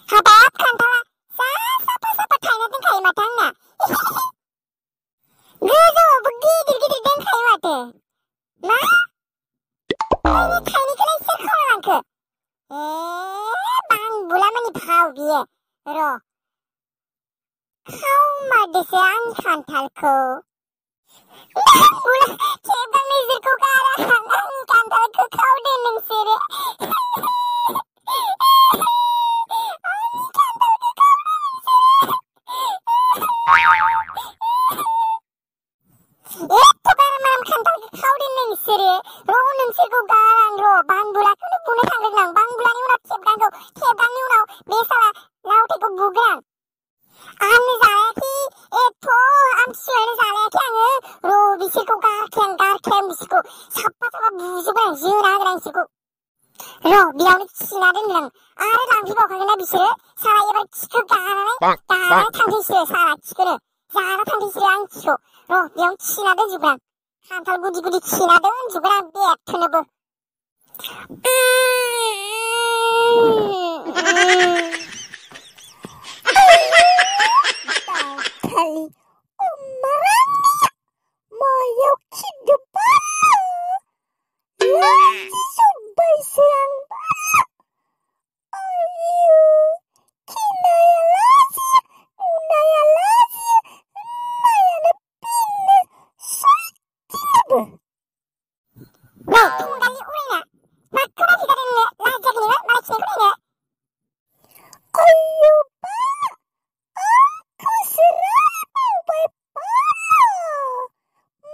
हाबाब खान्थाला जा साफा साफा थायना दोनखायो माथो आंना गोजौआवबो गिदिर गिदिर दोनखायो माथो मा ओइ थाइनैखौलाय सोर खावना लांखो बांबुलामानि भाव बियो र' खावमारदोसो आंनि खान्थालखौ बांबुला खेबगां नोजोरखौ गारा आंनि खान्थालखौ खावदो नोंसोरो नोंसोरखौ गारां र' बांबुलाखौनो बुनो थांगोन आं बांबुलानि उनाव खेबगांनि उनाव बे साला लावथायखौ बुगोन आंनो जायाखै एथ' आमथिसुवायावनो जालायाखै आङो र' बिसोरखौ गारख्लें बिसोरखौ साफा साफा बुजोबगोन आं जोना होगोन आं बिसोरखौ र' बेयावनो खिना दोनगोन आं आरो लांफैबावखागोन ना बिसोरो साला एबार खिखौ गानानै दानानै थांथों बिसोरो साला खिखौनो जाना थांथों बिसोरो आं खिखौ र' बेयावनो खिना दोनजोबगोन आं खान्थाल गुदि गुदि खिना दोनजोबगोन आं बेथोनोबो खालि अमारानिया मायाव खिदोबानो लाजिजोब्बायसो आं आयु खिनाया लाजियो नुनाया लाजियो होननायानो बेनो सयथिनोबो नै थंगालि उरायना माखौ नायफैगारदों नोङो लाजियाखै नोङो मालाय खिनायखौ नायनो आयु बा आंखौसो रायबावबाय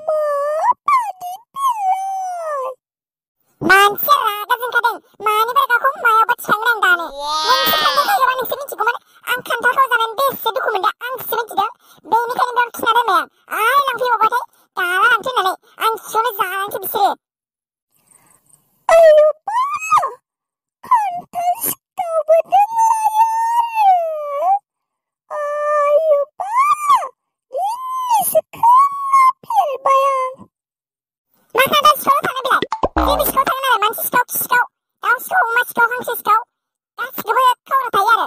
माबादि बिलाय मानसिया रागा जोंखादों मानि बारगाखौ मायावबा थिखांगोन आं दानो नोंसोर खान्थाल खायोबा नोंसोर मिथिगौमोन आं खान्थालखौ जानानै बेसे दुखु मोनदों आंसो मिथिदों बेनिखायनो बेयाव खिना दोनबाय आं आरो लांफैबावबाथाय दाला लांथों होननानै आं खियावनो जानानैसो बिसोरो आयु बा खान्थाल सिखावबो दंलायो आयु बा दिनैसो खोनाफेरबाय आं मा खान्थाल सिखाव थांनो बेलाय जेबो सिखाव थाङो नालाय मानसि सिखाव खि सिखाव दाउ सिखाव अमा सिखाव हांसो सिखाव गासिखौबो खावना थायो आरो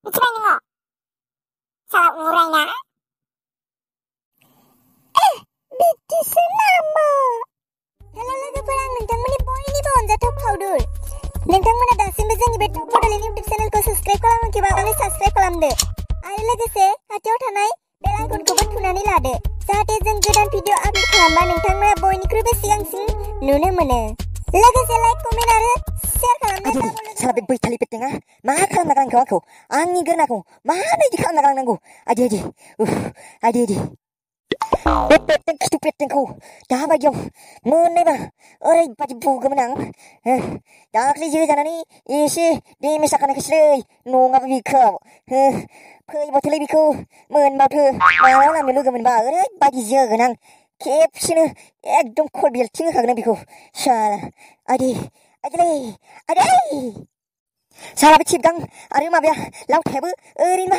मिथिबाय नोङो साला उरायना बिदिसो नामा हेल' लोगोफोर आं नोंथांमोननि बयनिबो अनजाथाव फावदुर नोंथांमोना दासिमबो जोंनि बे टप बड'लेण्ड इउटिउब चेनेलखौ साबस्क्राइब खालामाखैबा अन्नानै साबस्क्राइब खालामदो आरो लोगोसे खाथियाव थानाय बेल आइकनखौबो थुनानै लादो जाहाथे जों गोदान भिडिअ आपल'ड खालामबा नोंथांमोना बयनिख्रुइबो सिगांसिन नुनो मोनो लोगोसे लाइक कमेन्ट आरो शेयार खालामनो साला बे बैथालि बेटेङा मा खालामना गालांखो आंखौ आंनि गोरनाखौ माबायदि खालामना गालांनांगौ आइदि बे बेटें खिथु बेटेंखौ दाबायदियाव मोननायबा ओरैबादि बुगौमोन आं दाख्लै जोजानानै एसे देमेज जाखानायखौसोलै नङाबा बिखौ फैबावथोलै बिखौ मोनबावथो मालाबा लामायाव लोगो मोनबा ओरैबादि जोगोन आं खेबसेनो एकदम खल बेल्थिं होखागोन आं बिखौ साला आइदै साला बे खेबगां आरो माबाया लावथायाबो ओरैनो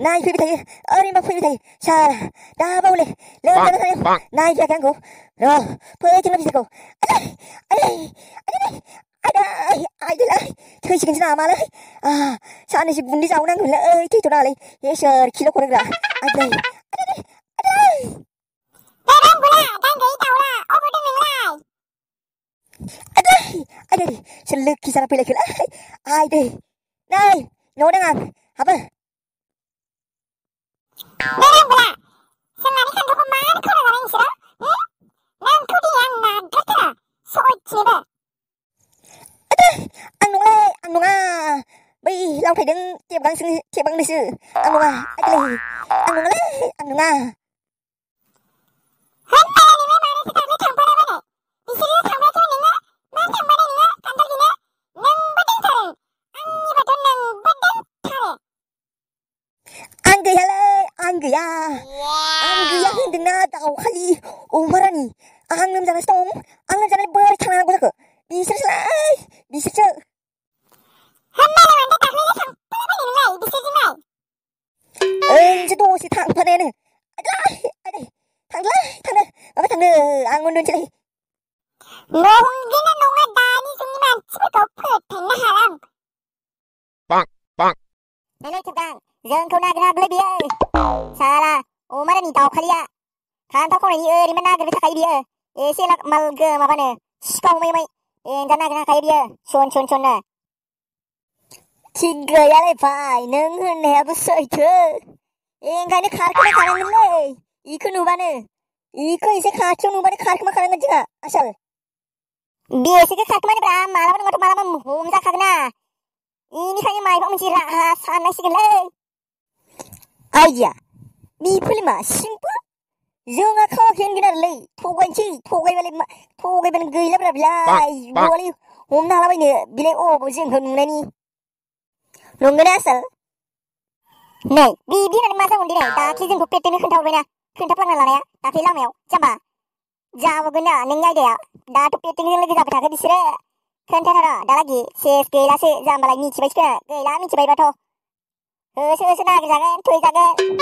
नायफैबाय थायो ओरैनो फैबाय थायो साला दा बावले लोमजाना थानायाव नायफैयाखै आंखौ र' फैथोंना बिसोरखौ आइदैलाय थैसिगोनसो नामालै साननैसो गुन्दै जावनांगोनलै थैथ'नाङालै इसोर किल' खरग्रा आइदै आइदै सोर लोखि जाना फैलायखोलै आइदै नै न'आव दं आं हाबो सोंनानै खान्थालखौ मानो खावना जानाय नोंसोरो नोंखौ दिनै आं नागारथारा सयथिनोबो आं नङा बै लावथायदों थेबगांनोसो आं नङा आइदैलै आं नङा होनबालाय नोङो मानोथो दाख्लै थांफालाबायनाय बिसोरो थांबायथ' नोङो मानो थांबाय नोङो खान्थाल बिनो नोंबो दोंथारो आंनिबाथ' नोंबो दोंथारो आं गैयालै आं गैया होनदोंना दाउखालि अमारानि आं लोमजानासो दं आं लोमजानानै बोरै थांनांगौ जाखो बिसोरसो होनबालाय मानोथो दाख्लैनो थांफालाबायनाय नोंलाय बिसोरजोंलाय ओइसो दसे थांफानायानो आइदै थांनो आं उन्दुनोसैलै नंगौना नङा दानि जुगनि मानसिफोरखौ फोथायनो हाला आं नैलै थेबगां जोंखौ नागिरनांगौलै बियो साला अमारानि दावखालिया खान्थाव खावनायनि ओरैनो नागिरबाय थाखायो बियो एसे माल माबानो सिखाव मै देन्जार नागिरनो हाखायो बियो सन थिग गैयालै भाइ नों होननायाबो सैथो ओंखायनो खारखोमाखानांगोनलै इखौ नुबानो इखौ एसे खाथियाव नुबानो खारखोमाखानांगोन जोंहा आसोल बेसेखौ खारखोमानोब्रा मालाबा नङाथ' मालाबा हमजाखागोन ना इनिखायनो मायबा मोनसे राहा साननांसिगोनलै आइडिया बेफोरलाय मा सिम्पोल जोंहा खावाखै होनगोन आरोलै थगायनोसै थगायबानो गैलाब्रा बिलाय बवालै हमनो हालाबायनो बिलाय अबाव जोंखौ नुनायनि नंगौना आसोल नै बिदि होननानै मा जागोन दिनै दाख्लि जोंखौ पेटेनो खोन्थाहरबायना खोन्थाफ्लांना लानाया दाख्लि लामायाव जाम्बा जाबावगोन ना नोंनि आयदाया दाथ' पेटेनजों लोगो जाबाय थागोन बिसोरो खोन्थाथारा दालागि सेस गैलासो जाम्बालाय मिथिबायसो गैला मिथिबायबाथ' होसो नागिरजागोन थैजागोन